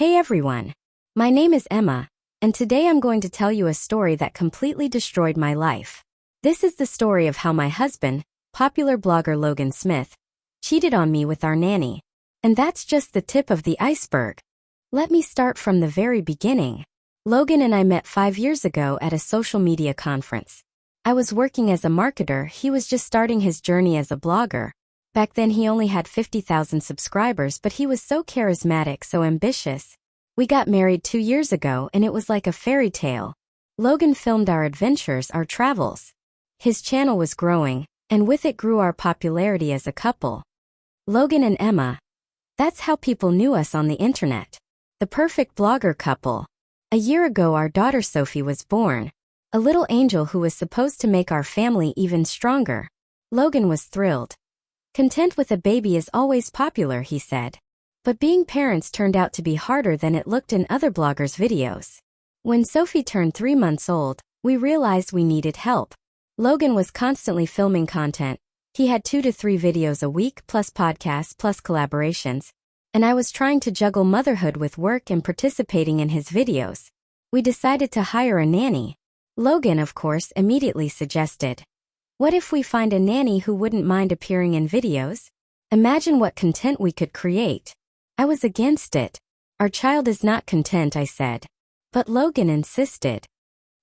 Hey everyone. My name is Emma, and today I'm going to tell you a story that completely destroyed my life. This is the story of how my husband, popular blogger Logan Smith, cheated on me with our nanny. And that's just the tip of the iceberg. Let me start from the very beginning. Logan and I met 5 years ago at a social media conference. I was working as a marketer, he was just starting his journey as a blogger. Back then he only had 50,000 subscribers, but he was so charismatic, so ambitious. We got married 2 years ago and it was like a fairy tale. Logan filmed our adventures, our travels. His channel was growing, and with it grew our popularity as a couple. Logan and Emma. That's how people knew us on the internet. The perfect blogger couple. A year ago our daughter Sophie was born. A little angel who was supposed to make our family even stronger. Logan was thrilled. Content with a baby is always popular, he said. But being parents turned out to be harder than it looked in other bloggers' videos. When Sophie turned 3 months old, we realized we needed help. Logan was constantly filming content. He had 2 to 3 videos a week, plus podcasts, plus collaborations. And I was trying to juggle motherhood with work and participating in his videos. We decided to hire a nanny. Logan, of course, immediately suggested, "What if we find a nanny who wouldn't mind appearing in videos? Imagine what content we could create." I was against it. "Our child is not content," I said. But Logan insisted.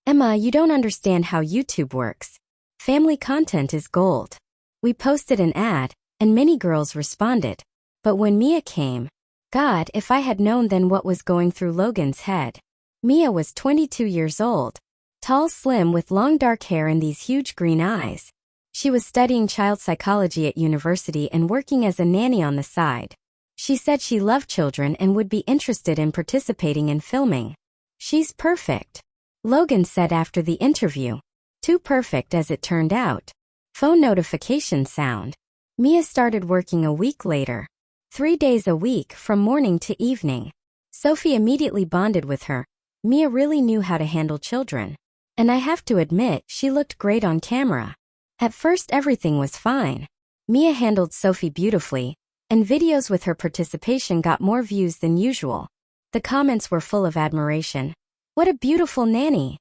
"Emma, you don't understand how YouTube works. Family content is gold." We posted an ad, and many girls responded. But when Mia came, God, if I had known then what was going through Logan's head. Mia was 22 years old. Tall, slim, with long dark hair and these huge green eyes. She was studying child psychology at university and working as a nanny on the side. She said she loved children and would be interested in participating in filming. "She's perfect," Logan said after the interview. Too perfect as it turned out. Phone notification sound. Mia started working a week later. 3 days a week, from morning to evening. Sophie immediately bonded with her. Mia really knew how to handle children. And I have to admit, she looked great on camera. At first everything was fine. Mia handled Sophie beautifully, and videos with her participation got more views than usual. The comments were full of admiration. "What a beautiful nanny.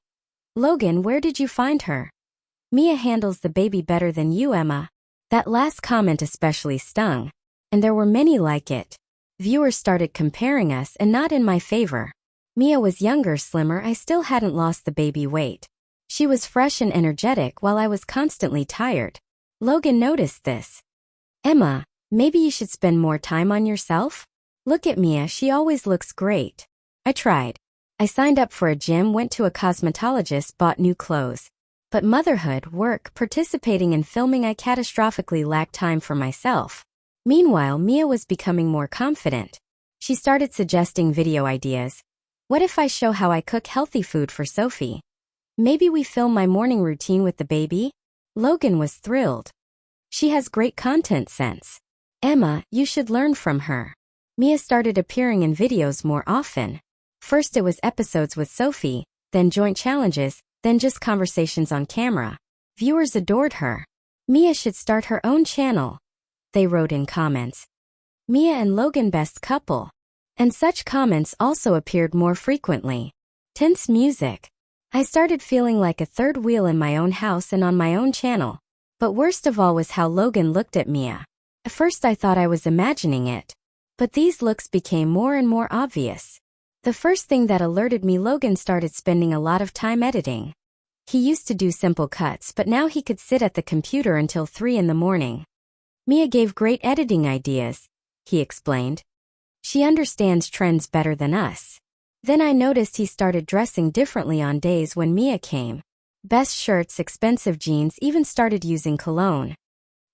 Logan, where did you find her? Mia handles the baby better than you, Emma." That last comment especially stung. And there were many like it. Viewers started comparing us, and not in my favor. Mia was younger, slimmer, I still hadn't lost the baby weight. She was fresh and energetic while I was constantly tired. Logan noticed this. "Emma, maybe you should spend more time on yourself? Look at Mia, she always looks great." I tried. I signed up for a gym, went to a cosmetologist, bought new clothes. But motherhood, work, participating in filming, I catastrophically lacked time for myself. Meanwhile, Mia was becoming more confident. She started suggesting video ideas. "What if I show how I cook healthy food for Sophie? Maybe we film my morning routine with the baby?" Logan was thrilled. "She has great content sense. Emma, you should learn from her." Mia started appearing in videos more often. First it was episodes with Sophie, then joint challenges, then just conversations on camera. Viewers adored her. "Mia should start her own channel," they wrote in comments. "Mia and Logan best couple." And such comments also appeared more frequently. Tense music. I started feeling like a third wheel in my own house and on my own channel. But worst of all was how Logan looked at Mia. At first I thought I was imagining it. But these looks became more and more obvious. The first thing that alerted me, Logan started spending a lot of time editing. He used to do simple cuts, but now he could sit at the computer until 3 in the morning. "Mia gave great editing ideas," he explained. "She understands trends better than us." Then I noticed he started dressing differently on days when Mia came. Best shirts, expensive jeans, even started using cologne.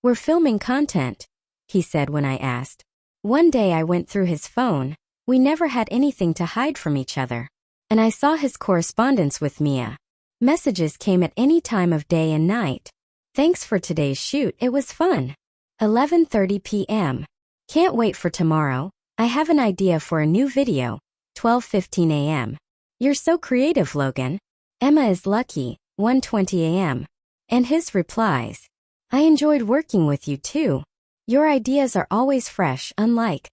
"We're filming content," he said when I asked. One day I went through his phone. We never had anything to hide from each other. And I saw his correspondence with Mia. Messages came at any time of day and night. "Thanks for today's shoot, it was fun. 11:30 p.m. Can't wait for tomorrow. I have an idea for a new video. 12:15 a.m. You're so creative, Logan. Emma is lucky. 1:20 a.m. And his replies. "I enjoyed working with you too. Your ideas are always fresh, unlike."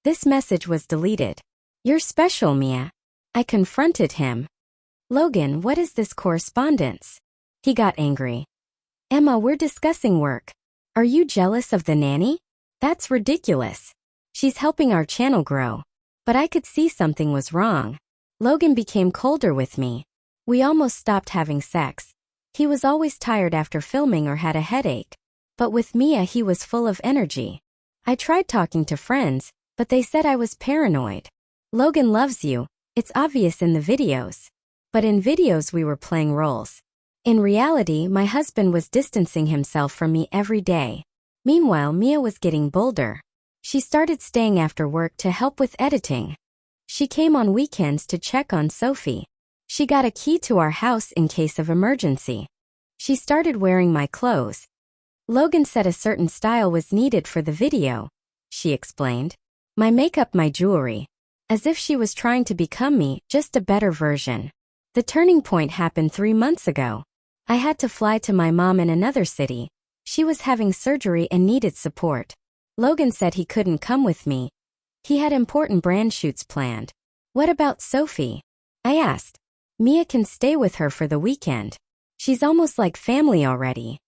This message was deleted. You're special, Mia. I confronted him. Logan, what is this correspondence? He got angry. Emma, we're discussing work. Are you jealous of the nanny? That's ridiculous. She's helping our channel grow. But I could see something was wrong. Logan became colder with me. We almost stopped having sex. He was always tired after filming or had a headache. But with Mia he was full of energy. I tried talking to friends, but they said I was paranoid. Logan loves you, it's obvious in the videos. But in videos we were playing roles. In reality, my husband was distancing himself from me every day. Meanwhile, Mia was getting bolder. She started staying after work to help with editing. She came on weekends to check on Sophie. She got a key to our house in case of emergency. She started wearing my clothes. Logan said a certain style was needed for the video, she explained. My makeup, my jewelry. As if she was trying to become me, just a better version. The turning point happened 3 months ago. I had to fly to my mom in another city. She was having surgery and needed support. Logan said he couldn't come with me. He had important brand shoots planned. What about Sophie? I asked. Mia can stay with her for the weekend. She's almost like family already.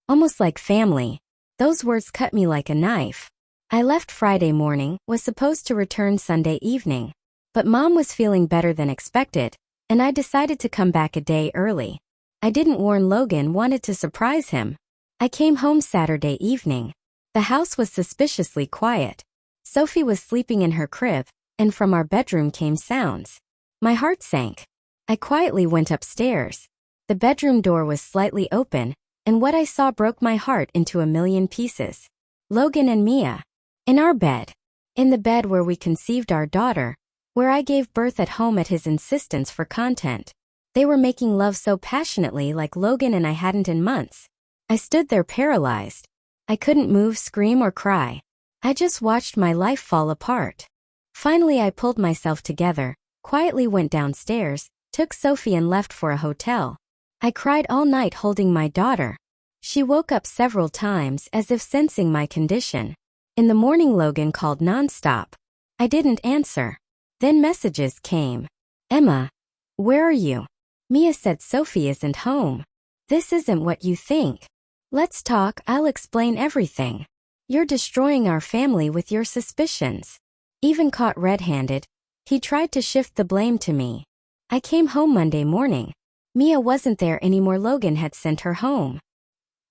Almost like family. Those words cut me like a knife. I left Friday morning, was supposed to return Sunday evening. But Mom was feeling better than expected, and I decided to come back a day early. I didn't warn Logan, wanted to surprise him. I came home Saturday evening. The house was suspiciously quiet. Sophie was sleeping in her crib, and from our bedroom came sounds. My heart sank. I quietly went upstairs. The bedroom door was slightly open, and what I saw broke my heart into a million pieces. Logan and Mia. In our bed. In the bed where we conceived our daughter, where I gave birth at home at his insistence for content. They were making love so passionately like Logan and I hadn't in months. I stood there paralyzed. I couldn't move, scream, or cry. I just watched my life fall apart. Finally I pulled myself together, quietly went downstairs, took Sophie and left for a hotel. I cried all night holding my daughter. She woke up several times as if sensing my condition. In the morning Logan called nonstop. I didn't answer. Then messages came. Emma, where are you? Mia said Sophie isn't home. This isn't what you think. Let's talk, I'll explain everything. You're destroying our family with your suspicions. Even caught red-handed, he tried to shift the blame to me. I came home Monday morning. Mia wasn't there anymore. Logan had sent her home.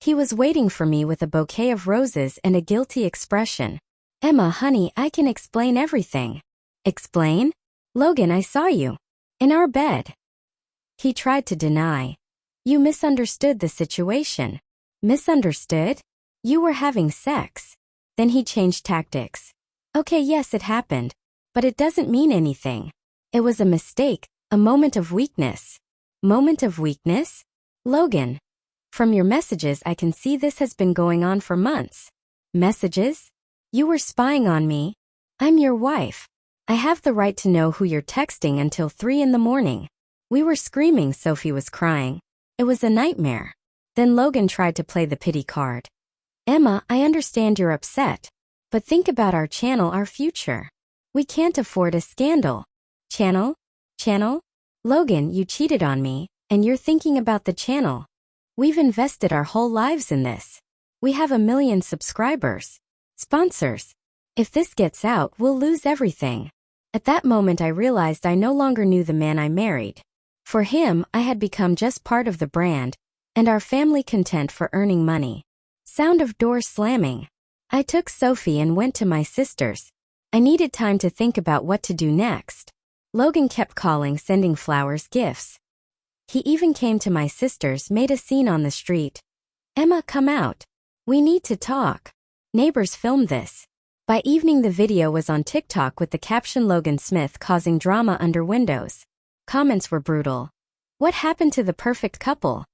He was waiting for me with a bouquet of roses and a guilty expression. Emma, honey, I can explain everything. Explain? Logan, I saw you. In our bed. He tried to deny. You misunderstood the situation. Misunderstood? You were having sex. Then he changed tactics. Okay, yes, it happened. But it doesn't mean anything. It was a mistake, a moment of weakness. Moment of weakness? Logan. From your messages I can see this has been going on for months. Messages? You were spying on me. I'm your wife. I have the right to know who you're texting until 3 in the morning. We were screaming, Sophie was crying. It was a nightmare. Then Logan tried to play the pity card. Emma, I understand you're upset. But think about our channel, our future. We can't afford a scandal. Channel? Channel? Logan, you cheated on me, and you're thinking about the channel. We've invested our whole lives in this. We have 1 million subscribers. Sponsors. If this gets out, we'll lose everything. At that moment I realized I no longer knew the man I married. For him, I had become just part of the brand, and our family content for earning money. Sound of doors slamming. I took Sophie and went to my sister's. I needed time to think about what to do next. Logan kept calling, sending flowers, gifts. He even came to my sister's, made a scene on the street. Emma, come out. We need to talk. Neighbors filmed this. By evening the video was on TikTok with the caption Logan Smith causing drama under windows. Comments were brutal. What happened to the perfect couple?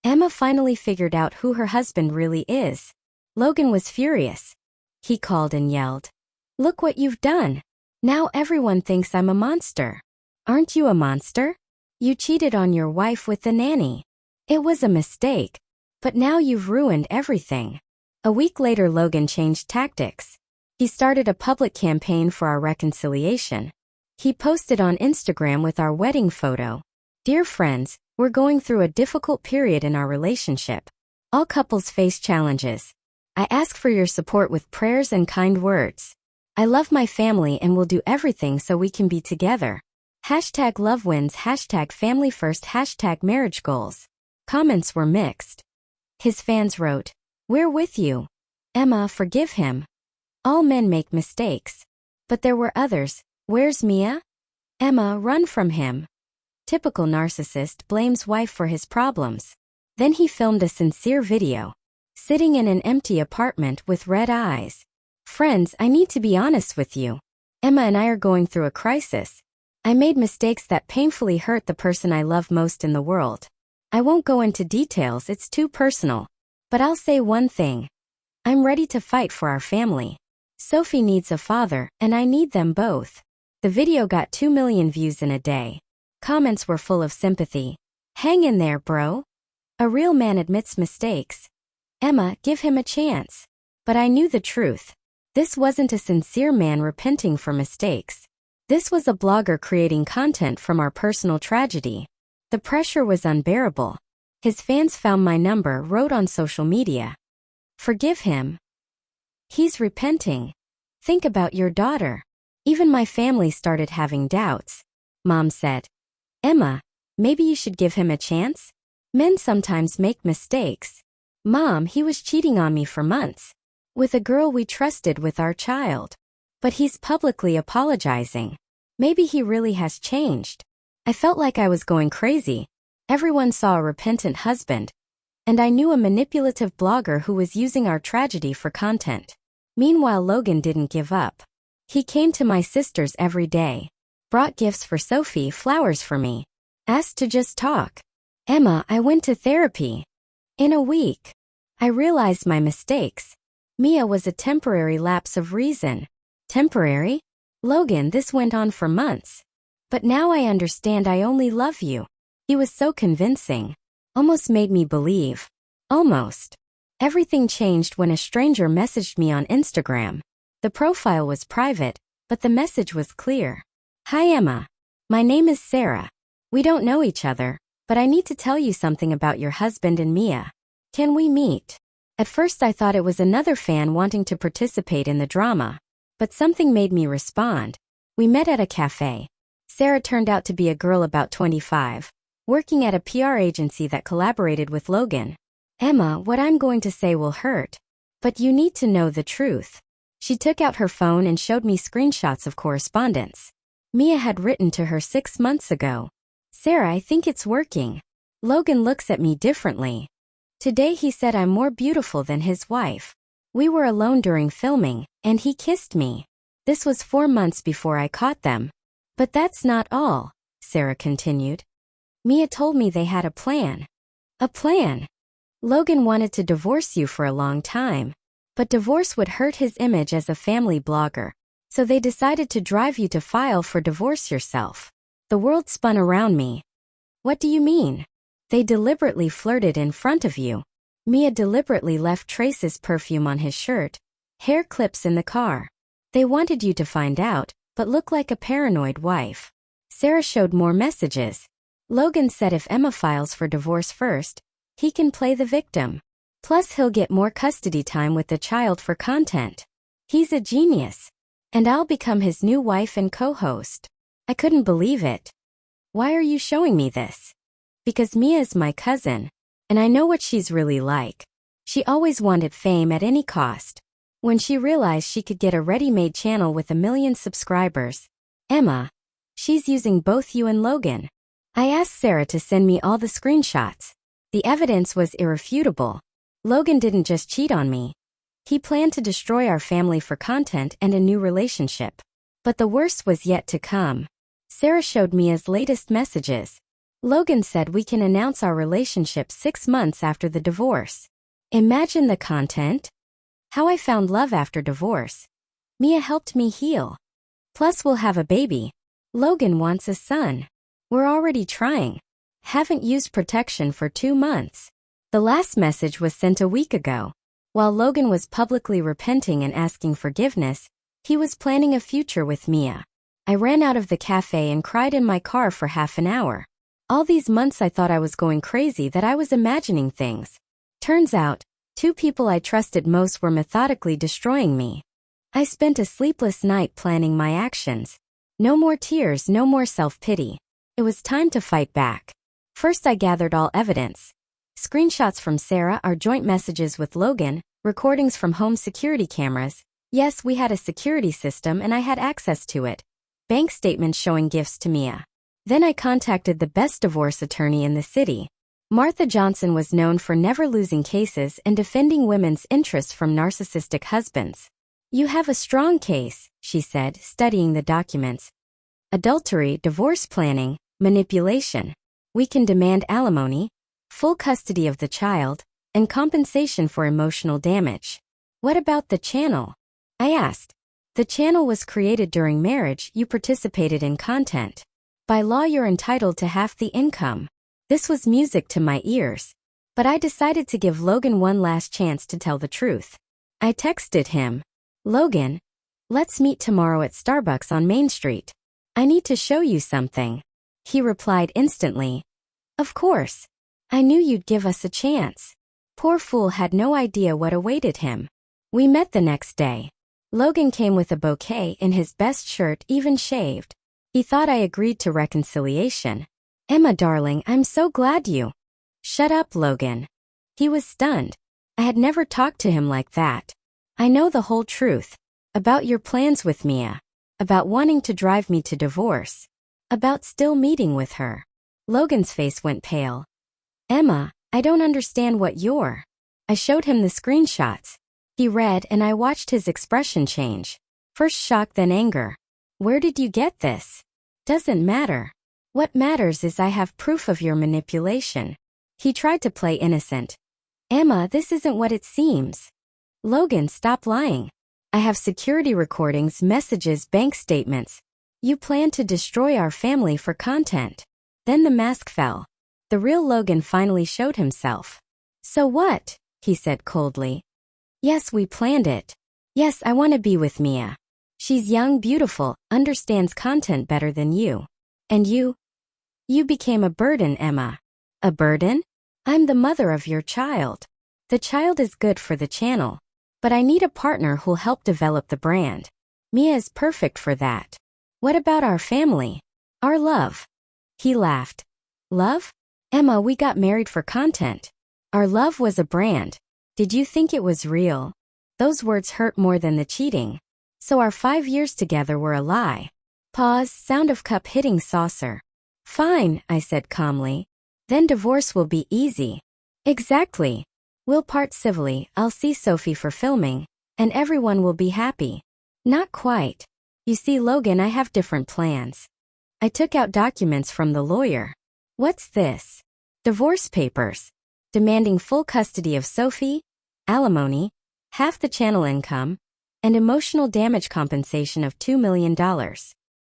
Emma finally figured out who her husband really is. Logan was furious. He called and yelled. Look what you've done. Now everyone thinks I'm a monster. Aren't you a monster? You cheated on your wife with the nanny. It was a mistake. But now you've ruined everything. A week later Logan changed tactics. He started a public campaign for our reconciliation. He posted on Instagram with our wedding photo. Dear friends, we're going through a difficult period in our relationship. All couples face challenges. I ask for your support with prayers and kind words. I love my family and will do everything so we can be together. Hashtag love wins, hashtag family first, hashtag marriage goals. Comments were mixed. His fans wrote, "We're with you. Emma, forgive him. All men make mistakes." But there were others. "Where's Mia? Emma, run from him." Typical narcissist blames wife for his problems. Then he filmed a sincere video. Sitting in an empty apartment with red eyes. "Friends, I need to be honest with you. Emma and I are going through a crisis. I made mistakes that painfully hurt the person I love most in the world. I won't go into details, it's too personal. But I'll say one thing. I'm ready to fight for our family. Sophie needs a father, and I need them both." The video got 2 million views in a day. Comments were full of sympathy. "Hang in there, bro. A real man admits mistakes. Emma, give him a chance." But I knew the truth. This wasn't a sincere man repenting for mistakes. This was a blogger creating content from our personal tragedy. The pressure was unbearable. His fans found my number, wrote on social media. "Forgive him. He's repenting. Think about your daughter." Even my family started having doubts. Mom said, "Emma, maybe you should give him a chance? Men sometimes make mistakes. Mom, he was cheating on me for months. With a girl we trusted with our child. But he's publicly apologizing. Maybe he really has changed." I felt like I was going crazy. Everyone saw a repentant husband. And I knew a manipulative blogger who was using our tragedy for content. Meanwhile, Logan didn't give up. He came to my sisters every day. Brought gifts for Sophie, flowers for me. Asked to just talk. "Emma, I went to therapy. In a week. I realized my mistakes. Mia was a temporary lapse of reason." Temporary? "Logan, this went on for months. But now I understand I only love you." He was so convincing. Almost made me believe. Almost. Everything changed when a stranger messaged me on Instagram. The profile was private, but the message was clear. "Hi Emma. My name is Sarah. We don't know each other, but I need to tell you something about your husband and Mia. Can we meet?" At first I thought it was another fan wanting to participate in the drama. But something made me respond. We met at a cafe. Sarah turned out to be a girl about 25, working at a PR agency that collaborated with Logan. "Emma, what I'm going to say will hurt. But you need to know the truth." She took out her phone and showed me screenshots of correspondence. Mia had written to her 6 months ago. "Sarah, I think it's working. Logan looks at me differently. Today he said I'm more beautiful than his wife. We were alone during filming, and he kissed me. This was 4 months before I caught them. But that's not all," Sarah continued. "Mia told me they had a plan." "A plan?" "Logan wanted to divorce you for a long time. But divorce would hurt his image as a family blogger. So they decided to drive you to file for divorce yourself." The world spun around me. "What do you mean?" "They deliberately flirted in front of you. Mia deliberately left Trace's perfume on his shirt, hair clips in the car. They wanted you to find out, but look like a paranoid wife." Sarah showed more messages. "Logan said if Emma files for divorce first, he can play the victim. Plus he'll get more custody time with the child for content. He's a genius. And I'll become his new wife and co-host." I couldn't believe it. "Why are you showing me this?" "Because Mia is my cousin. And I know what she's really like. She always wanted fame at any cost. When she realized she could get a ready-made channel with 1 million subscribers. Emma, she's using both you and Logan." I asked Sarah to send me all the screenshots. The evidence was irrefutable. Logan didn't just cheat on me. He planned to destroy our family for content and a new relationship. But the worst was yet to come. Sarah showed Mia's latest messages. Logan said we can announce our relationship 6 months after the divorce. Imagine the content. How I found love after divorce. Mia helped me heal. Plus we'll have a baby. Logan wants a son. We're already trying. Haven't used protection for 2 months. The last message was sent a week ago. While Logan was publicly repenting and asking forgiveness, he was planning a future with Mia. I ran out of the cafe and cried in my car for half an hour. All these months I thought I was going crazy, that I was imagining things. Turns out, two people I trusted most were methodically destroying me. I spent a sleepless night planning my actions. No more tears, no more self-pity. It was time to fight back. First, I gathered all evidence. Screenshots from Sarah, our joint messages with Logan, recordings from home security cameras. Yes, we had a security system and I had access to it. Bank statements showing gifts to Mia. Then I contacted the best divorce attorney in the city. Martha Johnson was known for never losing cases and defending women's interests from narcissistic husbands. You have a strong case, she said, studying the documents. Adultery, divorce planning, manipulation. We can demand alimony, full custody of the child, and compensation for emotional damage. What about the channel? I asked. The channel was created during marriage. You participated in content. By law, you're entitled to half the income. This was music to my ears. But I decided to give Logan one last chance to tell the truth. I texted him, Logan, let's meet tomorrow at Starbucks on Main Street. I need to show you something. He replied instantly, of course. I knew you'd give us a chance. Poor fool had no idea what awaited him. We met the next day. Logan came with a bouquet in his best shirt, even shaved. He thought I agreed to reconciliation. Emma, darling, I'm so glad you... Shut up, Logan. He was stunned. I had never talked to him like that. I know the whole truth. About your plans with Mia. About wanting to drive me to divorce. About still meeting with her. Logan's face went pale. Emma, I don't understand what you're... I showed him the screenshots. He read and I watched his expression change. First shock, then anger. Where did you get this? Doesn't matter. What matters is I have proof of your manipulation. He tried to play innocent. Emma, this isn't what it seems. Logan, stop lying. I have security recordings, messages, bank statements. You plan to destroy our family for content. Then the mask fell. The real Logan finally showed himself. So what? He said coldly. Yes, we planned it. Yes, I want to be with Mia. She's young, beautiful, understands content better than you. And you? You became a burden, Emma. A burden? I'm the mother of your child. The child is good for the channel. But I need a partner who'll help develop the brand. Mia is perfect for that. What about our family? Our love? He laughed. Love? Emma, we got married for content. Our love was a brand. Did you think it was real? Those words hurt more than the cheating. So our 5 years together were a lie. Pause, sound of cup hitting saucer. Fine, I said calmly. Then divorce will be easy. Exactly. We'll part civilly, I'll see Sophie for filming, and everyone will be happy. Not quite. You see, Logan, I have different plans. I took out documents from the lawyer. What's this? Divorce papers. Demanding full custody of Sophie, alimony, half the channel income, and emotional damage compensation of $2 million.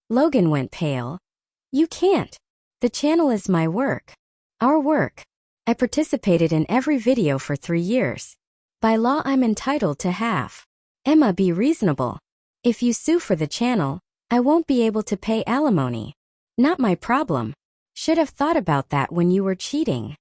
Logan went pale. You can't. The channel is my work. Our work. I participated in every video for 3 years. By law, I'm entitled to half. Emma, be reasonable. If you sue for the channel, I won't be able to pay alimony. Not my problem. Should have thought about that when you were cheating.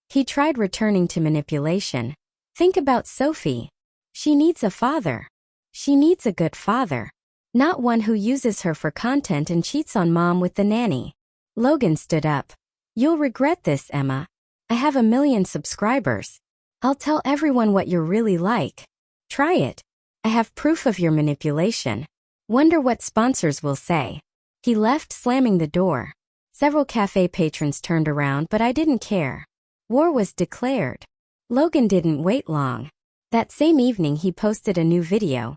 He tried returning to manipulation. Think about Sophie. She needs a father. She needs a good father. Not one who uses her for content and cheats on mom with the nanny. Logan stood up. You'll regret this, Emma. I have 1 million subscribers. I'll tell everyone what you're really like. Try it. I have proof of your manipulation. Wonder what sponsors will say. He left, slamming the door. Several cafe patrons turned around, but I didn't care. War was declared. Logan didn't wait long. That same evening he posted a new video.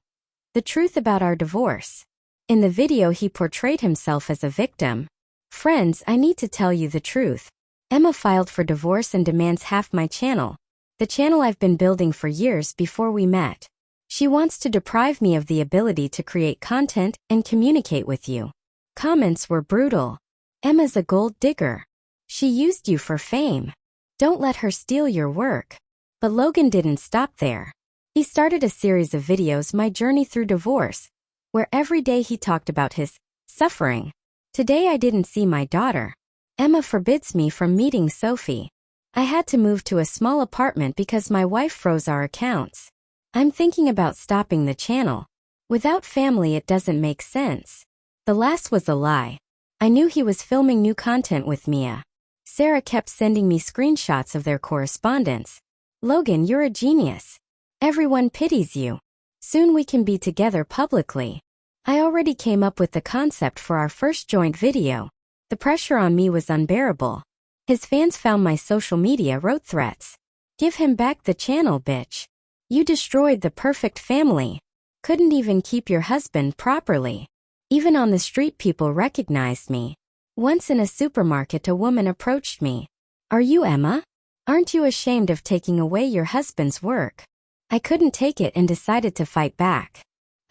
The truth about our divorce. In the video he portrayed himself as a victim. Friends, I need to tell you the truth. Emma filed for divorce and demands half my channel. The channel I've been building for years before we met. She wants to deprive me of the ability to create content and communicate with you. Comments were brutal. Emma's a gold digger. She used you for fame. Don't let her steal your work. But Logan didn't stop there. He started a series of videos, My Journey Through Divorce, where every day he talked about his Suffering. Today I didn't see my daughter. Emma forbids me from meeting Sophie. I had to move to a small apartment because my wife froze our accounts. I'm thinking about stopping the channel. Without family it doesn't make sense. The last was a lie. I knew he was filming new content with Mia. Sarah kept sending me screenshots of their correspondence. Logan, you're a genius. Everyone pities you. Soon we can be together publicly. I already came up with the concept for our first joint video. The pressure on me was unbearable. His fans found my social media, wrote threats. Give him back the channel, bitch. You destroyed the perfect family. Couldn't even keep your husband properly. Even on the street people recognized me. Once in a supermarket a woman approached me. Are you Emma? Aren't you ashamed of taking away your husband's work? I couldn't take it and decided to fight back.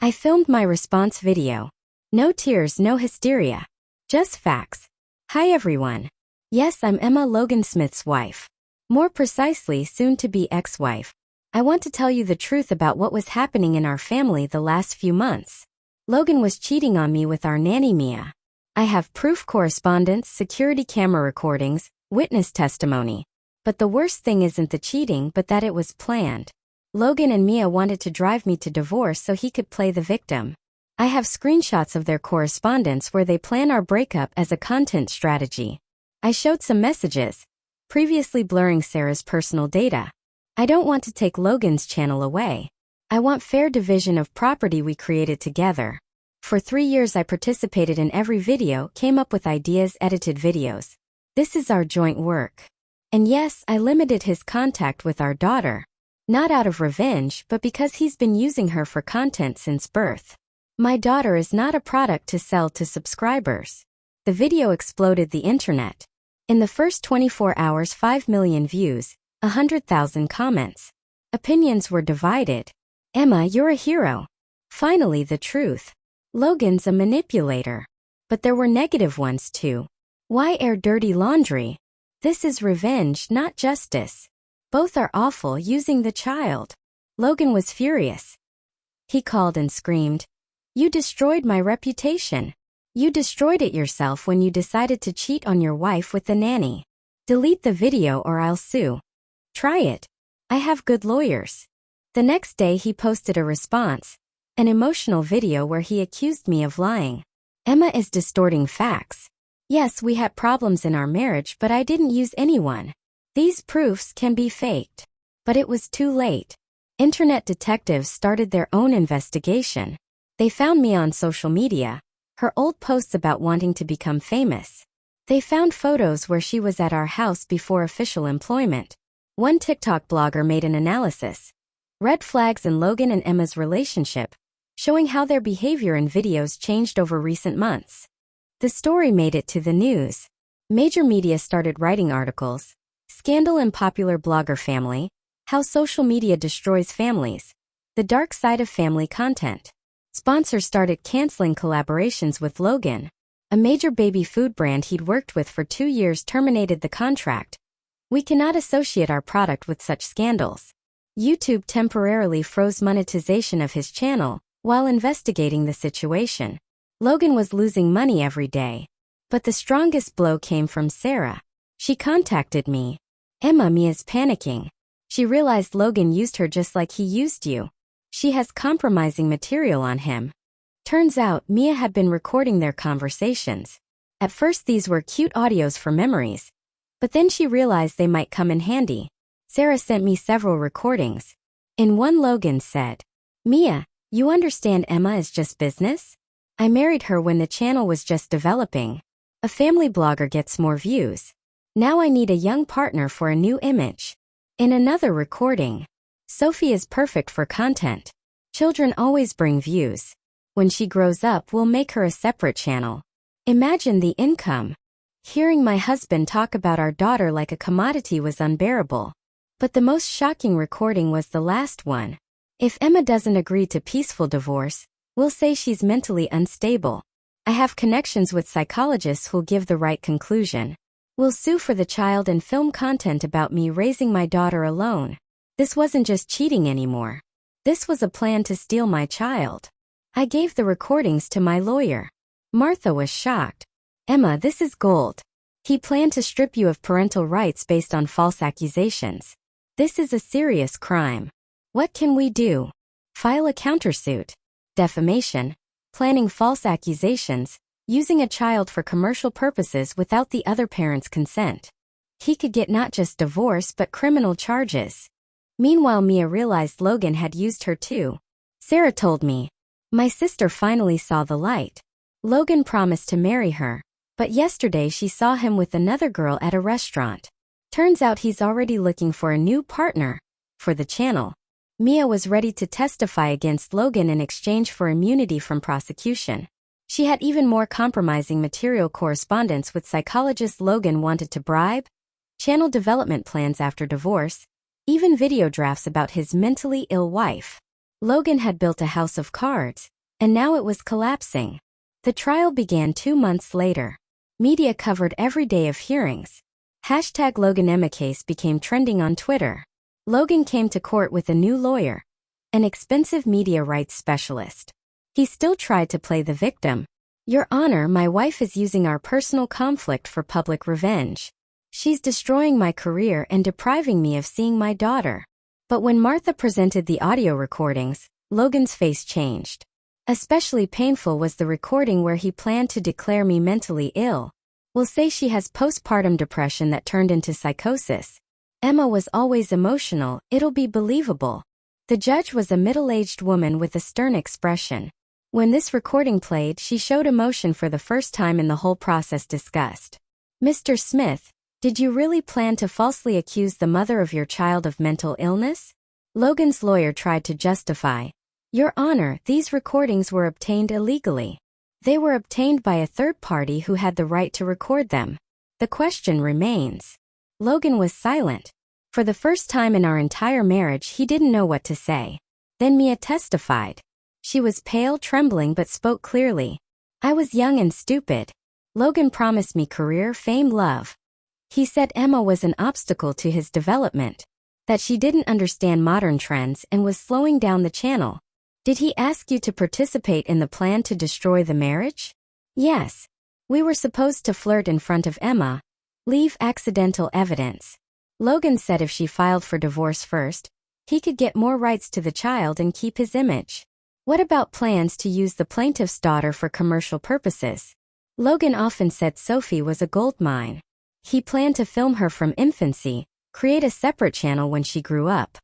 I filmed my response video. No tears, no hysteria. Just facts. Hi everyone. Yes, I'm Emma Logan Smith's wife. More precisely, soon-to-be ex-wife. I want to tell you the truth about what was happening in our family the last few months. Logan was cheating on me with our nanny Mia. I have proof, correspondence, security camera recordings, witness testimony. But the worst thing isn't the cheating but that it was planned. Logan and Mia wanted to drive me to divorce so he could play the victim. I have screenshots of their correspondence where they plan our breakup as a content strategy. I showed some messages, previously blurring Sarah's personal data. I don't want to take Logan's channel away. I want fair division of property we created together. For 3 years I participated in every video, came up with ideas, edited videos. This is our joint work. And yes, I limited his contact with our daughter. Not out of revenge, but because he's been using her for content since birth. My daughter is not a product to sell to subscribers. The video exploded the internet. In the first 24 hours 5 million views, 100,000 comments. Opinions were divided. Emma, you're a hero. Finally the truth. Logan's a manipulator. But there were negative ones too. Why air dirty laundry? This is revenge, not justice. Both are awful, using the child. Logan was furious. He called and screamed, "You destroyed my reputation. You destroyed it yourself when you decided to cheat on your wife with the nanny. Delete the video or I'll sue. Try it. I have good lawyers." The next day he posted a response, an emotional video where he accused me of lying. Emma is distorting facts. Yes, we had problems in our marriage, but I didn't use anyone. These proofs can be faked. But it was too late. Internet detectives started their own investigation. They found me on social media, her old posts about wanting to become famous. They found photos where she was at our house before official employment. One TikTok blogger made an analysis. Red flags in Logan and Emma's relationship, showing how their behavior in videos changed over recent months. The story made it to the news. Major media started writing articles. Scandal in popular blogger family, how social media destroys families. The dark side of family content. Sponsors started canceling collaborations with Logan. A major baby food brand he'd worked with for 2 years terminated the contract. We cannot associate our product with such scandals. YouTube temporarily froze monetization of his channel while investigating the situation. Logan was losing money every day. But the strongest blow came from Sarah. She contacted me. Emma, Mia's panicking. She realized Logan used her just like he used you. She has compromising material on him. Turns out Mia had been recording their conversations. At first these were cute audios for memories. But then she realized they might come in handy. Sarah sent me several recordings. In one Logan said, "Mia, you understand Emma is just business? I married her when the channel was just developing. A family blogger gets more views. Now I need a young partner for a new image." In another recording, "Sophie is perfect for content. Children always bring views. When she grows up, we'll make her a separate channel. Imagine the income." Hearing my husband talk about our daughter like a commodity was unbearable. But the most shocking recording was the last one. "If Emma doesn't agree to peaceful divorce, we'll say she's mentally unstable. I have connections with psychologists who'll give the right conclusion. We'll sue for the child and film content about me raising my daughter alone." This wasn't just cheating anymore. This was a plan to steal my child. I gave the recordings to my lawyer. Martha was shocked. Emma, this is gold. He planned to strip you of parental rights based on false accusations. This is a serious crime. What can we do? File a countersuit. Defamation. Planning false accusations. Using a child for commercial purposes without the other parent's consent. He could get not just divorce but criminal charges. Meanwhile, Mia realized Logan had used her too. Sarah told me. My sister finally saw the light. Logan promised to marry her, but yesterday she saw him with another girl at a restaurant. Turns out he's already looking for a new partner for the channel. Mia was ready to testify against Logan in exchange for immunity from prosecution. She had even more compromising material: correspondence with psychologist Logan wanted to bribe, channel development plans after divorce, even video drafts about his mentally ill wife. Logan had built a house of cards, and now it was collapsing. The trial began 2 months later. Media covered every day of hearings. #LoganEmma case became trending on Twitter. Logan came to court with a new lawyer, an expensive media rights specialist. He still tried to play the victim. Your Honor, my wife is using our personal conflict for public revenge. She's destroying my career and depriving me of seeing my daughter. But when Martha presented the audio recordings, Logan's face changed. Especially painful was the recording where he planned to declare me mentally ill. We'll say she has postpartum depression that turned into psychosis. Emma was always emotional, it'll be believable. The judge was a middle-aged woman with a stern expression. When this recording played, she showed emotion for the first time in the whole process discussed. Mr. Smith, did you really plan to falsely accuse the mother of your child of mental illness? Logan's lawyer tried to justify. Your Honor, these recordings were obtained illegally. They were obtained by a third party who had the right to record them. The question remains. Logan was silent. For the first time in our entire marriage, he didn't know what to say. Then Mia testified. She was pale, trembling, but spoke clearly. I was young and stupid. Logan promised me career, fame, love. He said Emma was an obstacle to his development, that she didn't understand modern trends and was slowing down the channel. Did he ask you to participate in the plan to destroy the marriage? Yes. We were supposed to flirt in front of Emma. Leave accidental evidence. Logan said if she filed for divorce first, he could get more rights to the child and keep his image. What about plans to use the plaintiff's daughter for commercial purposes? Logan often said Sophie was a gold mine. He planned to film her from infancy, create a separate channel when she grew up.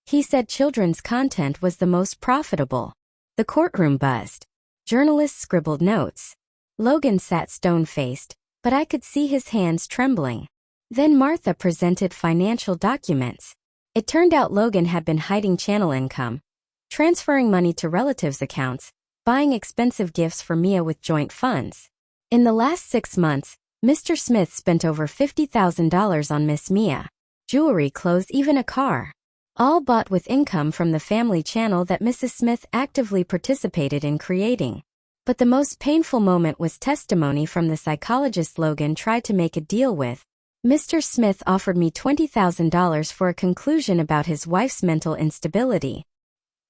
He said children's content was the most profitable. The courtroom buzzed. Journalists scribbled notes. Logan sat stone-faced, but I could see his hands trembling. Then Martha presented financial documents. It turned out Logan had been hiding channel income, transferring money to relatives' accounts, buying expensive gifts for Mia with joint funds. In the last 6 months, Mr. Smith spent over $50,000 on Miss Mia. Jewelry, clothes, even a car. All bought with income from the family channel that Mrs. Smith actively participated in creating. But the most painful moment was testimony from the psychologist Logan tried to make a deal with. Mr. Smith offered me $20,000 for a conclusion about his wife's mental instability.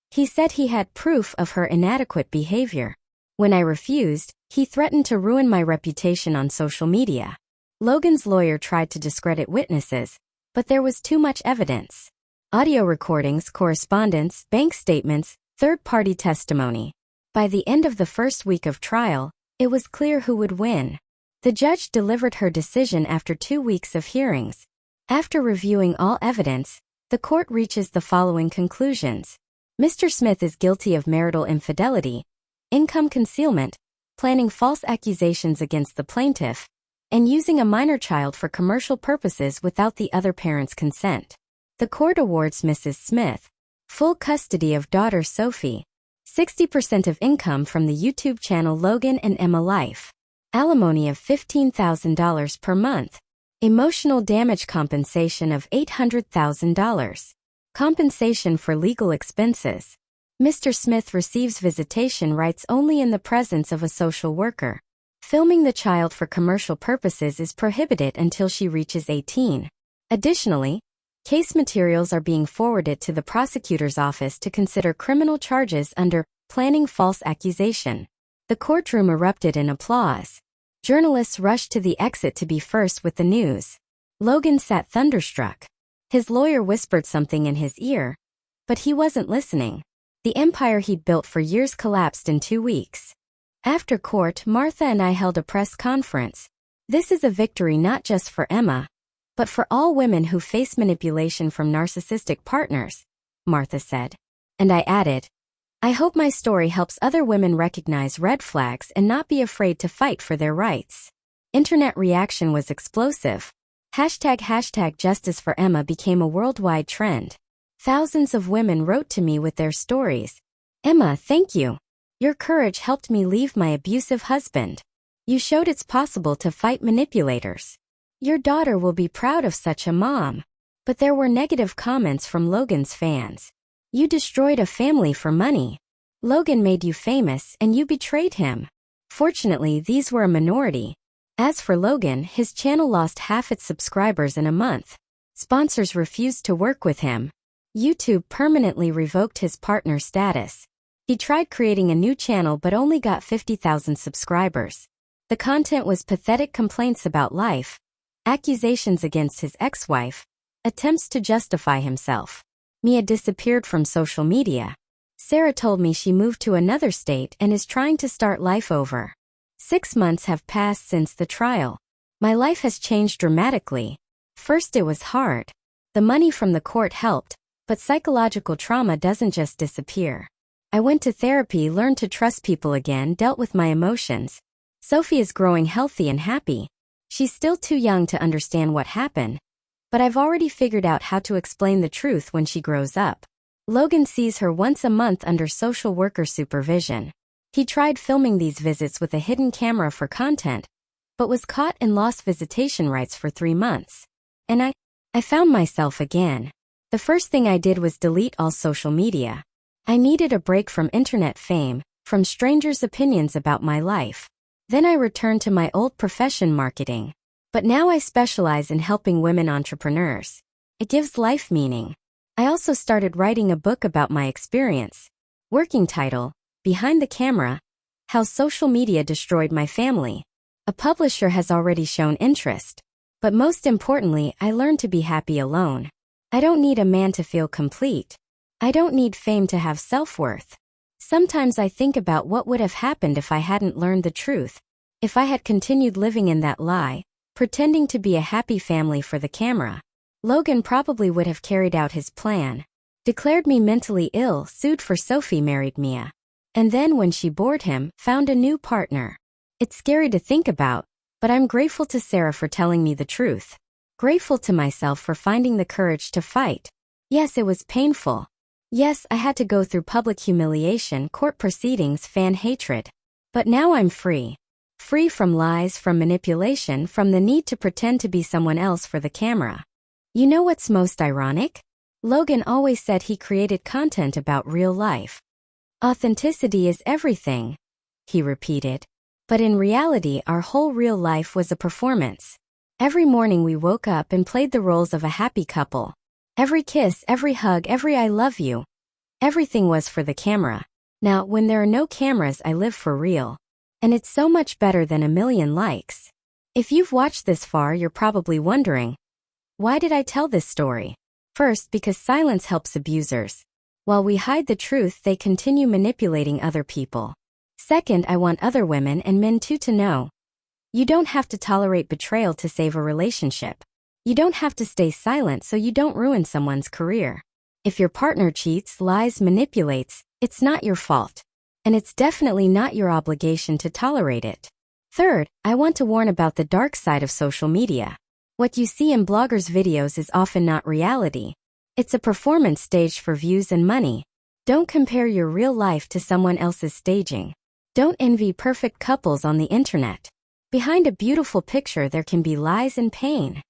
He said he had proof of her inadequate behavior. When I refused, he threatened to ruin my reputation on social media. Logan's lawyer tried to discredit witnesses, but there was too much evidence. Audio recordings, correspondence, bank statements, third-party testimony. By the end of the first week of trial, it was clear who would win. The judge delivered her decision after 2 weeks of hearings. After reviewing all evidence, the court reaches the following conclusions. Mr. Smith is guilty of marital infidelity, income concealment, planning false accusations against the plaintiff, and using a minor child for commercial purposes without the other parent's consent. The court awards Mrs. Smith full custody of daughter Sophie, 60% of income from the YouTube channel Logan and Emma Life, alimony of $15,000 per month, emotional damage compensation of $800,000, compensation for legal expenses. Mr. Smith receives visitation rights only in the presence of a social worker. Filming the child for commercial purposes is prohibited until she reaches 18. Additionally, case materials are being forwarded to the prosecutor's office to consider criminal charges under planning false accusation. The courtroom erupted in applause. Journalists rushed to the exit to be first with the news. Logan sat thunderstruck. His lawyer whispered something in his ear, but he wasn't listening. The empire he'd built for years collapsed in 2 weeks. After court, Martha and I held a press conference. This is a victory not just for Emma, but for all women who face manipulation from narcissistic partners, Martha said. And I added, I hope my story helps other women recognize red flags and not be afraid to fight for their rights. Internet reaction was explosive. ## Justice for Emma became a worldwide trend. Thousands of women wrote to me with their stories. Emma, thank you. Your courage helped me leave my abusive husband. You showed it's possible to fight manipulators. Your daughter will be proud of such a mom. But there were negative comments from Logan's fans. You destroyed a family for money. Logan made you famous and you betrayed him. Fortunately, these were a minority. As for Logan, his channel lost half its subscribers in a month. Sponsors refused to work with him. YouTube permanently revoked his partner status. He tried creating a new channel but only got 50,000 subscribers. The content was pathetic complaints about life, accusations against his ex-wife, attempts to justify himself. Mia disappeared from social media. Sarah told me she moved to another state and is trying to start life over. 6 months have passed since the trial. My life has changed dramatically. First it was hard. The money from the court helped, but psychological trauma doesn't just disappear. I went to therapy, learned to trust people again, dealt with my emotions. Sophie is growing healthy and happy. She's still too young to understand what happened, but I've already figured out how to explain the truth when she grows up. Logan sees her once a month under social worker supervision. He tried filming these visits with a hidden camera for content, but was caught and lost visitation rights for 3 months. And I found myself again. The first thing I did was delete all social media. I needed a break from internet fame, from strangers' opinions about my life. Then I returned to my old profession, marketing. But now I specialize in helping women entrepreneurs. It gives life meaning. I also started writing a book about my experience. Working title, Behind the Camera, How Social Media Destroyed My Family. A publisher has already shown interest. But most importantly, I learned to be happy alone. I don't need a man to feel complete. I don't need fame to have self-worth. Sometimes I think about what would have happened if I hadn't learned the truth. If I had continued living in that lie, pretending to be a happy family for the camera. Logan probably would have carried out his plan. Declared me mentally ill, sued for Sophie, married Mia. And then when she bored him, found a new partner. It's scary to think about, but I'm grateful to Sarah for telling me the truth. Grateful to myself for finding the courage to fight. Yes, it was painful. Yes, I had to go through public humiliation, court proceedings, fan hatred. But now I'm free. Free from lies, from manipulation, from the need to pretend to be someone else for the camera. You know what's most ironic? Logan always said he created content about real life. Authenticity is everything, he repeated. But in reality, our whole real life was a performance. Every morning we woke up and played the roles of a happy couple. Every kiss, every hug, every I love you. Everything was for the camera. Now, when there are no cameras, I live for real. And it's so much better than a million likes. If you've watched this far, you're probably wondering, why did I tell this story? First, because silence helps abusers. While we hide the truth, they continue manipulating other people. Second, I want other women and men too to know. You don't have to tolerate betrayal to save a relationship. You don't have to stay silent so you don't ruin someone's career. If your partner cheats, lies, manipulates, it's not your fault. And it's definitely not your obligation to tolerate it. Third, I want to warn about the dark side of social media. What you see in bloggers' videos is often not reality. It's a performance staged for views and money. Don't compare your real life to someone else's staging. Don't envy perfect couples on the internet. Behind a beautiful picture there can be lies and pain.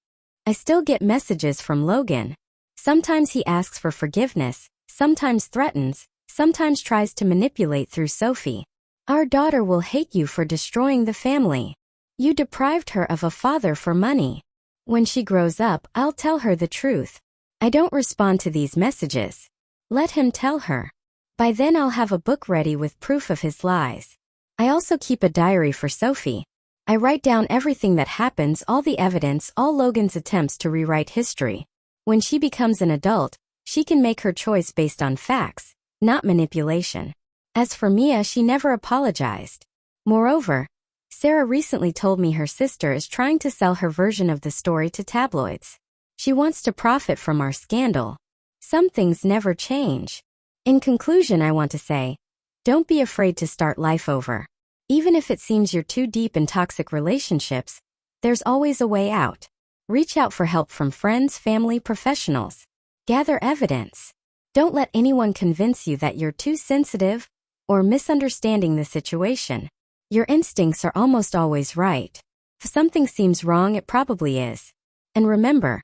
I still get messages from Logan. Sometimes he asks for forgiveness, sometimes threatens, sometimes tries to manipulate through Sophie. Our daughter will hate you for destroying the family. You deprived her of a father for money. When she grows up, I'll tell her the truth. I don't respond to these messages. Let him tell her. By then I'll have a book ready with proof of his lies. I also keep a diary for Sophie. I write down everything that happens, all the evidence, all Logan's attempts to rewrite history. When she becomes an adult, she can make her choice based on facts, not manipulation. As for Mia, she never apologized. Moreover, Sarah recently told me her sister is trying to sell her version of the story to tabloids. She wants to profit from our scandal. Some things never change. In conclusion, I want to say, don't be afraid to start life over. Even if it seems you're too deep in toxic relationships, there's always a way out. Reach out for help from friends, family, professionals. Gather evidence. Don't let anyone convince you that you're too sensitive or misunderstanding the situation. Your instincts are almost always right. If something seems wrong, it probably is. And remember,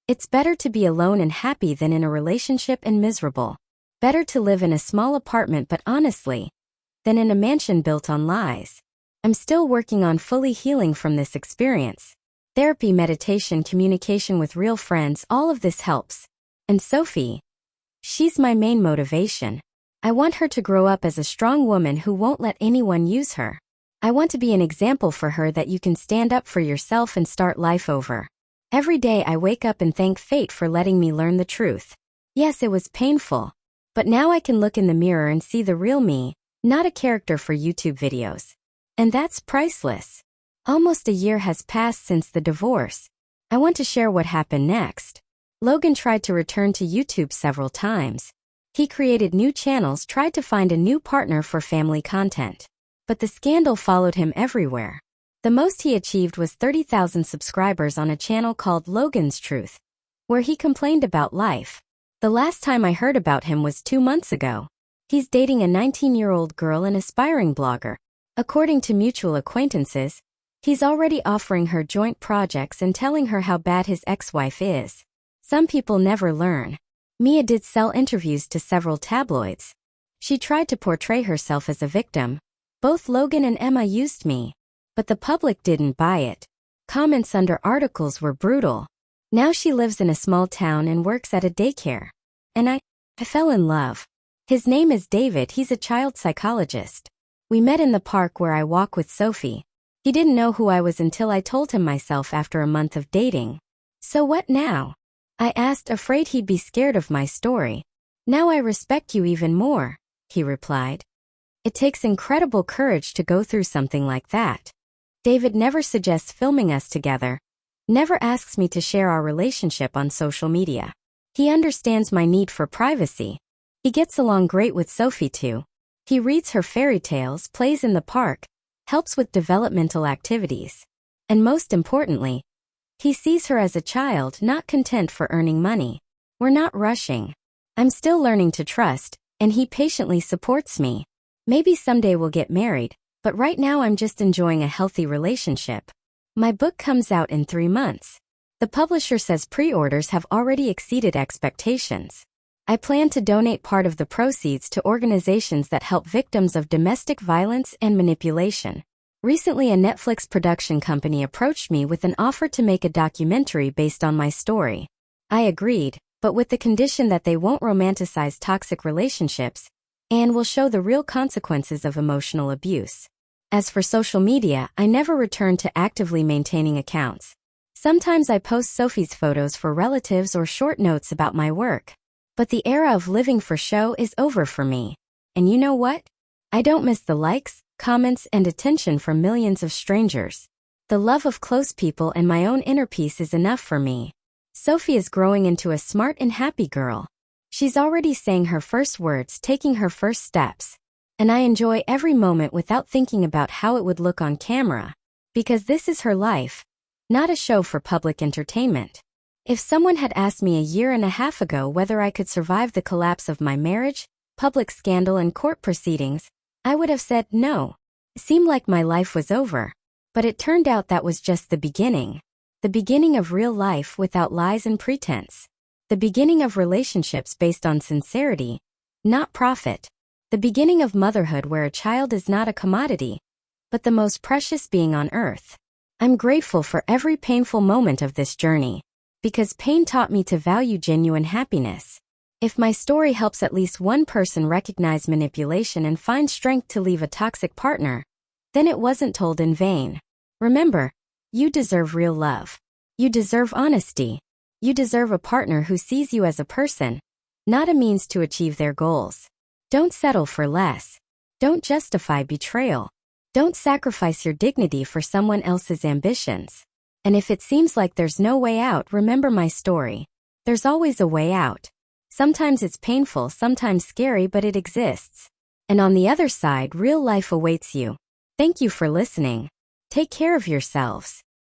it's better to be alone and happy than in a relationship and miserable. Better to live in a small apartment but honestly, than in a mansion built on lies. I'm still working on fully healing from this experience. Therapy, meditation, communication with real friends, all of this helps. And Sophie, she's my main motivation. I want her to grow up as a strong woman who won't let anyone use her. I want to be an example for her that you can stand up for yourself and start life over. Every day I wake up and thank fate for letting me learn the truth. Yes, it was painful. But now I can look in the mirror and see the real me, not a character for YouTube videos. And that's priceless. Almost a year has passed since the divorce. I want to share what happened next. Logan tried to return to YouTube several times. He created new channels, tried to find a new partner for family content. But the scandal followed him everywhere. The most he achieved was 30,000 subscribers on a channel called Logan's Truth, where he complained about life. The last time I heard about him was 2 months ago. He's dating a 19-year-old girl, an aspiring blogger. According to mutual acquaintances, he's already offering her joint projects and telling her how bad his ex-wife is. Some people never learn. Mia did sell interviews to several tabloids. She tried to portray herself as a victim. Both Logan and Emma used me. But the public didn't buy it. Comments under articles were brutal. Now she lives in a small town and works at a daycare. And I fell in love. His name is David, he's a child psychologist. We met in the park where I walk with Sophie. He didn't know who I was until I told him myself after a month of dating. So what now? I asked, afraid he'd be scared of my story. Now I respect you even more, he replied. It takes incredible courage to go through something like that. David never suggests filming us together, never asks me to share our relationship on social media. He understands my need for privacy. He gets along great with Sophie too. He reads her fairy tales, plays in the park, helps with developmental activities. And most importantly, he sees her as a child, not content for earning money. We're not rushing. I'm still learning to trust, and he patiently supports me. Maybe someday we'll get married, but right now I'm just enjoying a healthy relationship. My book comes out in 3 months. The publisher says pre-orders have already exceeded expectations. I plan to donate part of the proceeds to organizations that help victims of domestic violence and manipulation. Recently, a Netflix production company approached me with an offer to make a documentary based on my story. I agreed, but with the condition that they won't romanticize toxic relationships and will show the real consequences of emotional abuse. As for social media, I never returned to actively maintaining accounts. Sometimes I post Sophie's photos for relatives or short notes about my work. But the era of living for show is over for me. And you know what? I don't miss the likes, comments, and attention from millions of strangers. The love of close people and my own inner peace is enough for me. Sophie is growing into a smart and happy girl. She's already saying her first words, taking her first steps. And I enjoy every moment without thinking about how it would look on camera. Because this is her life, not a show for public entertainment. If someone had asked me a year and a half ago whether I could survive the collapse of my marriage, public scandal, and court proceedings, I would have said no. It seemed like my life was over. But it turned out that was just the beginning. The beginning of real life without lies and pretense. The beginning of relationships based on sincerity, not profit. The beginning of motherhood where a child is not a commodity, but the most precious being on earth. I'm grateful for every painful moment of this journey. Because pain taught me to value genuine happiness. If my story helps at least one person recognize manipulation and find strength to leave a toxic partner, then it wasn't told in vain. Remember, you deserve real love. You deserve honesty. You deserve a partner who sees you as a person, not a means to achieve their goals. Don't settle for less. Don't justify betrayal. Don't sacrifice your dignity for someone else's ambitions. And if it seems like there's no way out, remember my story. There's always a way out. Sometimes it's painful, sometimes scary, but it exists. And on the other side, real life awaits you. Thank you for listening. Take care of yourselves.